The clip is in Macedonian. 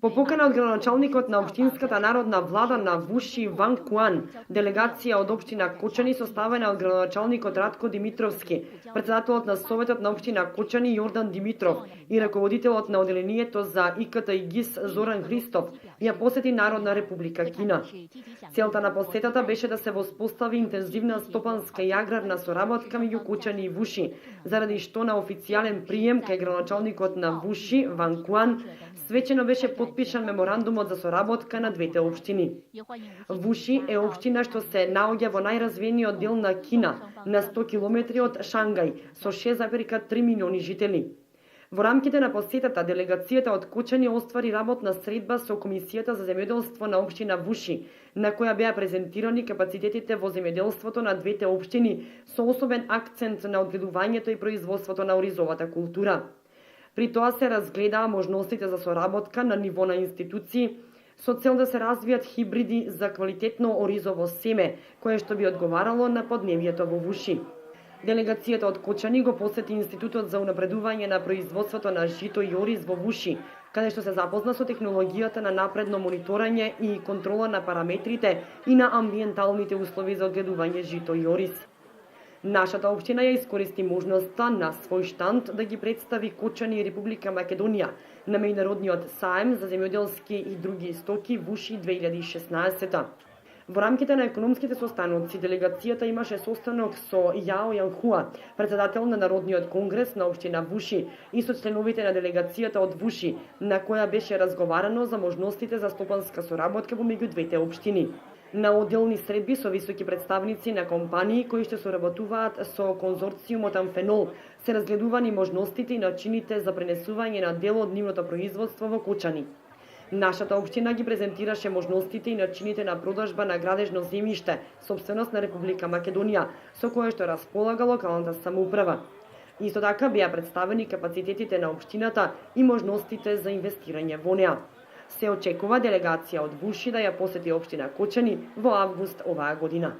По покана од градоначалникот на општинската народна влада на Вуши Ван Куан, делегација од општина Кочани составена од градоначалникот Радко Димитровски, председателот на Советот на општина Кочани Јордан Димитров и раководителот на оделението за ИКТ и ГИС Зоран Христов ја посети Народна република Кина. Целта на посетата беше да се воспостави интензивна стопанска и аграрна соработка меѓу Кочани и Вуши, заради што на официјален прием кај градоначалникот на Вуши Ван Куан свечено беше подпишан меморандумот за соработка на двете општини. Вуши е општина што се наоѓа во најразвиениот дел на Кина, на 100 километри од Шангај, со 6,3 милиони жители. Во рамките на посетата, делегацијата од Кочани оствари работна средба со Комисијата за земјоделство на општина Вуши, на која беа презентирани капацитетите во земјоделството на двете општини, со особен акцент на одгледувањето и производството на оризовата култура. При тоа се разгледаа можностите за соработка на ниво на институции, со цел да се развијат хибриди за квалитетно оризово семе, кое што би одговарало на подневието во Вуши. Делегацијата од Кочани го посети Институтот за унапредување на производството на жито и ориз во Вуши, каде што се запозна со технологијата на напредно мониторање и контрола на параметрите и на амбиенталните услови за одгледување жито и ориз. Нашата општина ја искористи можноста на свој штанд да ги представи Кочани и Република Македонија на меѓународниот саем за земјоделски и други стоки Вуши 2016. Во рамките на економските состаноци, делегацијата имаше состанок со Јао Јанхуа, председател на Народниот конгрес на општина Вуши, и со членовите на делегацијата од Вуши, на која беше разговарано за можностите за стопанска соработка помеѓу двете општини. На одделни средби со високи представници на компании кои што соработуваат со конзорциумот Амфенол се разгледувани можностите и начините за пренесување на дел од нивното производство во Кочани. Нашата општина ги презентираше можностите и начините на продажба на градежно земјиште, сопственост на Република Македонија, со кое што располага локалната самоуправа. Исто така беа представени капацитетите на општината и можностите за инвестирање во неа. Се очекува делегација од Вуши да ја посети општина Кочани во август оваа година.